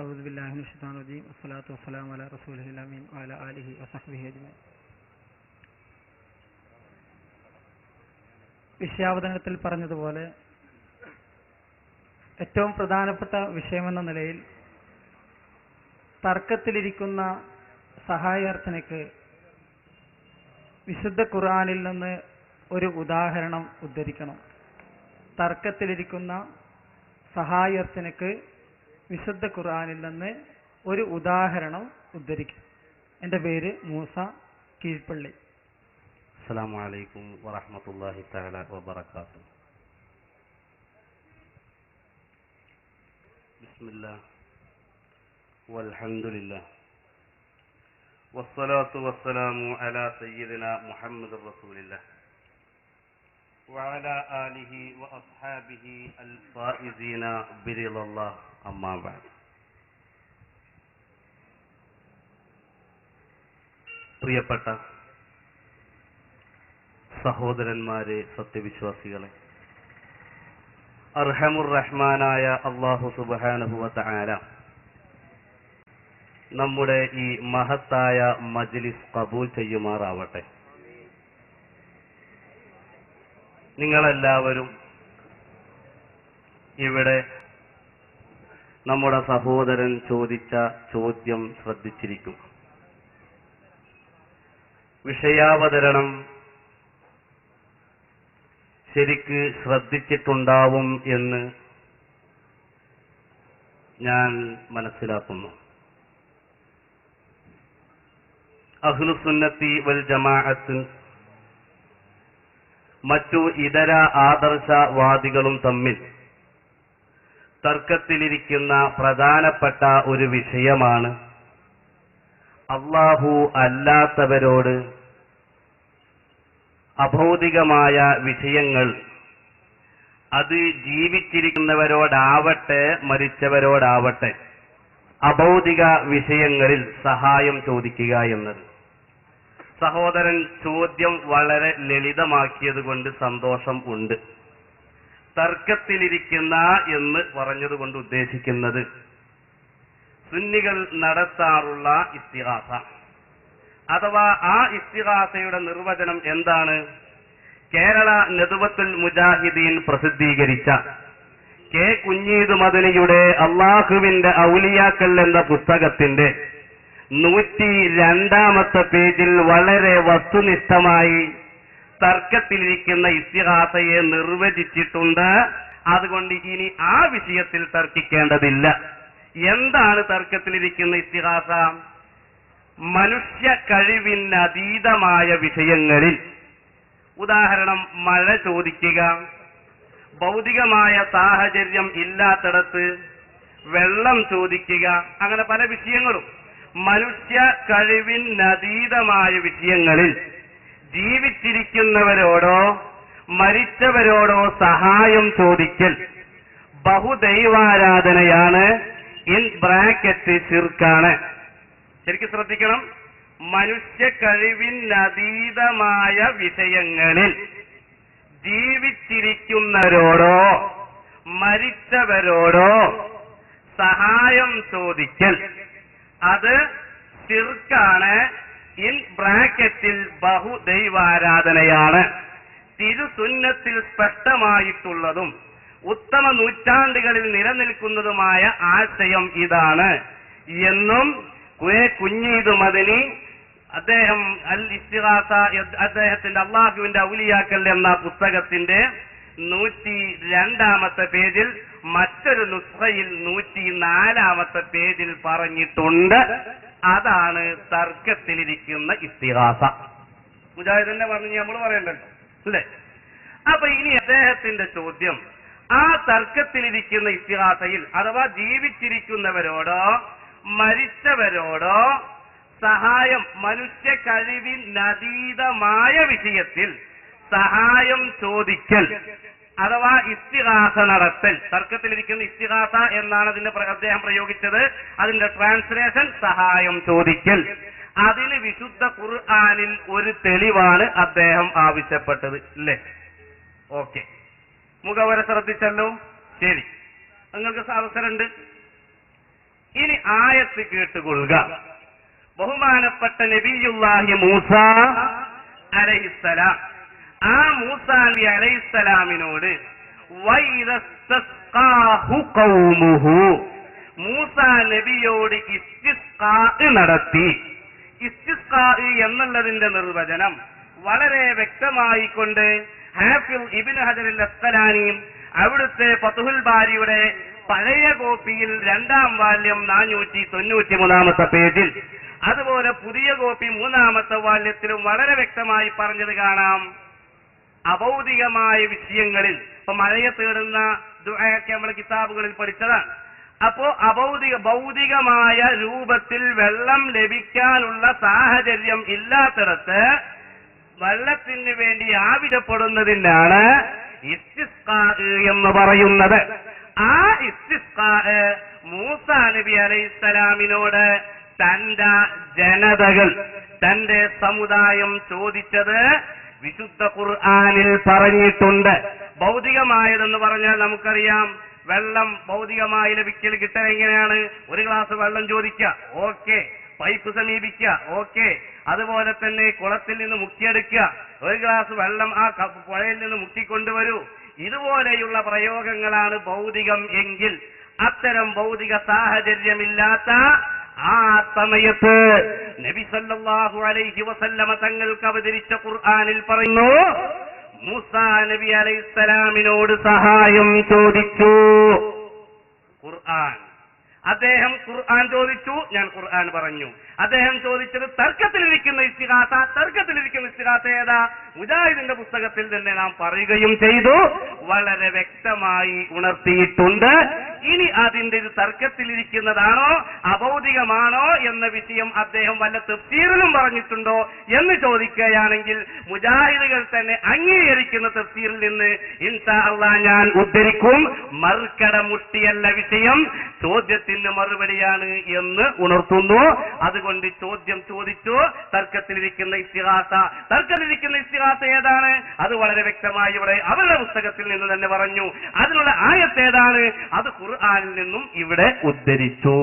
أعوذ بالله من الشيطان الرجيم والصلاة والسلام على رسوله الأمين وعلى آله وصحبه أجمعين. വിഷയാവതരണത്തിൽ പറഞ്ഞതുപോലെ ഏറ്റവും പ്രധാനപ്പെട്ട വിഷയമെന്ന നിലയിൽ തർക്കത്തിലിരിക്കുന്ന സഹായാർത്ഥനയ്ക്ക് വിശുദ്ധ ഖുർആനിൽ നിന്ന് ഒരു ഉദാഹരണം ഉദ്ധരിക്കണം. തർക്കത്തിലിരിക്കുന്ന സഹായാർത്ഥനയ്ക്ക് വിശുദ്ധ ഖുർആനിൽ നിന്ന് ഒരു ഉദാഹരണം ഉദ്ധരിക്കും. എൻ്റെ പേര് മൂസ കീഴ്പള്ളി. അസ്സലാമു അലൈക്കും വറഹ്മത്തുള്ളാഹി തആല വബറകാതുഹു. ബിസ്മില്ലാഹ് വൽഹംദുലില്ലാഹ് വസ്സലാത്തു വസ്സലാമു അലാ സയ്യിദിനാ മുഹമ്മദിർ റസൂലില്ലാഹ് വഅലാ ആലിഹി വഅസ്ഹാബിഹി അൽ ഫായിസീന ബിറിളല്ലാഹ് അമ്മാ ബഅദ്. പ്രിയപ്പെട്ട സഹോദരന്മാരെ, സത്യവിശ്വാസികളെ, അർഹമുർ റഹ്മാനായ അല്ലാഹു സുബ്ഹാനഹു വ തആല നമ്മുടെ ഈ മഹത്തായ മജ്ലിസ് ഖബൂൽ ചെയ്യുമാറാവട്ടെ. നിങ്ങളെല്ലാവരും ഇവിടെ നമ്മുടെ സഹോദരൻ ചോദിച്ച ചോദ്യം ശ്രദ്ധിച്ചിരിക്കും. വിഷയാവതരണം ശരിക്ക് ശ്രദ്ധിച്ചിട്ടുണ്ടാവും എന്ന് ഞാൻ മനസ്സിലാക്കുന്നു. അഹ്ലുസുന്നത്തി വൽ ജമാഅത്ത് മറ്റു ഇതര ആദർശവാദികളും തമ്മിൽ തർക്കത്തിലിരിക്കുന്ന പ്രധാനപ്പെട്ട ഒരു വിഷയമാണ് അല്ലാഹു അല്ലാത്തവരോട് അഭൗതികമായ വിഷയങ്ങൾ, അത് ജീവിച്ചിരിക്കുന്നവരോടാവട്ടെ മരിച്ചവരോടാവട്ടെ, അഭൗതിക വിഷയങ്ങളിൽ സഹായം ചോദിക്കുക എന്നത്. സഹോദരൻ ചോദ്യം വളരെ ലളിതമാക്കിയത് കൊണ്ട് സന്തോഷം ഉണ്ട്. തർക്കത്തിലിരിക്കുന്ന എന്ന് പറഞ്ഞതുകൊണ്ട് ഉദ്ദേശിക്കുന്നത് സുന്നികൾ നടത്താറുള്ള ഇസ്തിഗാസ, അഥവാ ആ ഇസ്തിഗാസയുടെ നിർവചനം എന്താണ്? കേരള നദ്വത്തുൽ മുജാഹിദീൻ പ്രസിദ്ധീകരിച്ച കെ കുഞ്ഞീദ് മദനിയുടെ അള്ളാഹുവിന്റെ ഔലിയാക്കൾ എന്ന പുസ്തകത്തിന്റെ 102-ാമത്തെ പേജിൽ വളരെ വസ്തുനിഷ്ഠമായി തർക്കത്തിലിരിക്കുന്ന ഇസ്തിഗാസയെ നിർവചിച്ചിട്ടുണ്ട്. അതുകൊണ്ട് ഇനി ആ വിഷയത്തിൽ തർക്കിക്കേണ്ടതില്ല. എന്താണ് തർക്കത്തിലിരിക്കുന്ന ഇസ്തിഗാസ? മനുഷ്യ കഴിവിനതീതമായ വിഷയങ്ങളിൽ, ഉദാഹരണം മഴ ചോദിക്കുക, ഭൗതികമായ സാഹചര്യം ഇല്ലാത്തിടത്ത് വെള്ളം ചോദിക്കുക, അങ്ങനെ പല വിഷയങ്ങളും മനുഷ്യ കഴിവിനതീതമായ വിഷയങ്ങളിൽ ജീവിച്ചിരിക്കുന്നവരോടോ മരിച്ചവരോടോ സഹായം ചോദിക്കൽ ബഹുദൈവാരാധനയാണ്. In bracket ശിർക്കാണ്. ശരിക്കും ശ്രദ്ധിക്കണം. മനുഷ്യ കഴിവിനതീതമായ വിഷയങ്ങളിൽ ജീവിച്ചിരിക്കുന്നവരോടോ മരിച്ചവരോടോ സഹായം ചോദിക്കൽ അത് ശിർക്കാണ്. ഇൻ ബ്രാക്കറ്റിൽ ബഹുദൈവാരാധനയാണ്. തിരുസുന്നത്തിൽ സ്പഷ്ടമായിട്ടുള്ളതും ഉത്തമ നൂറ്റാണ്ടുകളിൽ നിലനിൽക്കുന്നതുമായ ആശയം ഇതാണ് എന്നും കുഞ്ഞീദ് മദനി അദ്ദേഹം അൽ ഇസ്തിഗാസ, അദ്ദേഹത്തിന്റെ അള്ളാഹുവിന്റെ ഔലിയാക്കൾ എന്ന പുസ്തകത്തിന്റെ 102-ാമത്തെ പേജിൽ, മറ്റൊരു നുസ്ഖയിൽ 104-ാമത്തെ പേജിൽ പറഞ്ഞിട്ടുണ്ട്. അതാണ് തർക്കത്തിലിരിക്കുന്ന ഇസ്തിഗാസ. മുജാഹിദ് തന്നെ പറഞ്ഞു, നമ്മൾ പറയണ്ടല്ലോ അല്ലേ? അപ്പൊ ഇനി അദ്ദേഹത്തിന്റെ ചോദ്യം, ആ തർക്കത്തിലിരിക്കുന്ന ഇസ്തിഗാസയിൽ അഥവാ ജീവിച്ചിരിക്കുന്നവരോടോ മരിച്ചവരോടോ സഹായം, മനുഷ്യ കഴിവിനതീതമായ വിഷയത്തിൽ സഹായം ചോദിക്കൽ അഥവാ ഇസ്തിഗാസ നടത്തൽ, തർക്കത്തിലിരിക്കുന്ന ഇസ്തിഗാസ എന്നാണ് അതിന്റെ അദ്ദേഹം പ്രയോഗിച്ചത്. അതിന്റെ ട്രാൻസ്ലേഷൻ സഹായം ചോദിക്കൽ. അതിന് വിശുദ്ധ ഖുർആനിൽ ഒരു തെളിവാണ് അദ്ദേഹം ആവശ്യപ്പെട്ടത്, അല്ലേ? ഓക്കെ, മുഖവര ശ്രദ്ധിച്ചല്ലോ. ശരി, നിങ്ങൾക്ക് അവസരമുണ്ട്. ഇനി ആയത്ത് കേട്ടുകൊള്ളുക. ബഹുമാനപ്പെട്ട നബിയുല്ലാഹി മൂസ അലൈഹിസ്സലാം, ആ മൂസാ നബി അലൈഹിസ്സലാമിനോട് മൂസാ നബിയോട് ഇസ്തിസ്ഖാ നടത്തി. ഇസ്തിസ്ഖാ എന്നുള്ളതിന്റെ നിർവചനം വളരെ വ്യക്തമായിക്കൊണ്ട് ഹാഫിൽ ഇബ്നു ഹജറുൽ അസ്ഖലാനിയും അവിടുത്തെ ഫത്ഹുൽ ബാരിയുടെ പഴയ കോപ്പിയിൽ 2-ാം വാല്യം 493-ാമത്തെ പേജിൽ, അതുപോലെ പുതിയ കോപ്പി 3-ാമത്തെ വാല്യത്തിലും വളരെ വ്യക്തമായി പറഞ്ഞത് കാണാം. അഭൗതികമായ വിഷയങ്ങളിൽ ഇപ്പൊ മഴയെ തേടുന്ന ദുആയൊക്കെ നമ്മൾ കിതാബുകളിൽ പഠിച്ചതാണ്. അപ്പോ ഭൗതികമായ രൂപത്തിൽ വെള്ളം ലഭിക്കാനുള്ള സാഹചര്യം ഇല്ലാത്തിടത്ത് വെള്ളത്തിന് വേണ്ടി ആവശ്യപ്പെടുന്നതിനാണ് ഇസ്തിസ്ഖാ എന്ന് പറയുന്നത്. ആ ഇസ്തിസ്ഖാ മൂസാ നബി അലൈഹിസ്സലാമിനോട് തന്റെ ജനതകൾ, തന്റെ സമുദായം ചോദിച്ചത് വിശുദ്ധ ഖുർആനിൽ പറഞ്ഞിട്ടുണ്ട്. ഭൗതികമായതെന്ന് പറഞ്ഞാൽ നമുക്കറിയാം, വെള്ളം ഭൗതികമായി ലഭിക്കൽ കിട്ടാൻ എങ്ങനെയാണ്? ഒരു ഗ്ലാസ് വെള്ളം ചോദിക്കുക, ഓക്കെ. പൈപ്പ് സമീപിക്കുക, ഓക്കെ. അതുപോലെ തന്നെ കുളത്തിൽ നിന്ന് മുക്കിയെടുക്കുക, ഒരു ഗ്ലാസ് വെള്ളം ആ പുഴയിൽ നിന്ന് മുക്കിക്കൊണ്ടുവരൂ. ഇതുപോലെയുള്ള പ്രയോഗങ്ങളാണ് ഭൗതികം എങ്കിൽ, അത്തരം ഭൗതിക സാഹചര്യമില്ലാത്ത ആ സമയത്ത് നബി സല്ലല്ലാഹു അലൈഹി വസല്ലമ തങ്ങൾക്ക് അവതരിച്ച ഖുർആനിൽ പറയുന്നു, മൂസാ നബി അലൈഹിസ്സലാമിനോട് സഹായം ചോദിച്ചു. അദ്ദേഹം ഖുർആൻ ചോദിച്ചു, ഞാൻ ഖുർആൻ പറഞ്ഞു. അദ്ദേഹം ചോദിച്ചത് തർക്കത്തിലിരിക്കുന്ന ഇസ്തിഗാസ ഏതാ? മുജാഹിദിന്റെ പുസ്തകത്തിൽ തന്നെ നാം പറയുകയും ചെയ്തു, വളരെ വ്യക്തമായി ഉണർത്തിയിട്ടുണ്ട്. ഇനി അതിന്റെ ഇത് തർക്കത്തിലിരിക്കുന്നതാണോ അഭൗതികമാണോ എന്ന വിഷയം അദ്ദേഹം വല്ല തഫ്സീറിലും പറഞ്ഞിട്ടുണ്ടോ എന്ന് ചോദിക്കുകയാണെങ്കിൽ, മുജാഹിദുകൾ തന്നെ അംഗീകരിക്കുന്ന തഫ്സീറിൽ നിന്ന് ഇൻഷാ അല്ലാഹ് ഞാൻ ഉദ്ധരിക്കും. മർക്കട മുട്ടിയല്ല വിഷയം, ചോദ്യത്തിന് മറുപടിയാണ് എന്ന് ഉണർത്തുന്നു. അതുകൊണ്ട് ചോദ്യം ചോദിച്ചു, തർക്കത്തിലിരിക്കുന്ന ഇസ്തിഗാസ ഏതാണ്? അത് വളരെ വ്യക്തമായി ഇവിടെ അവരുടെ പുസ്തകത്തിൽ നിന്ന് തന്നെ പറഞ്ഞു. അതിനുള്ള ആയത്ത് ഏതാണ്? അത് ഖുർആനിൽ നിന്നും ഇവിടെ ഉദ്ധരിച്ചു.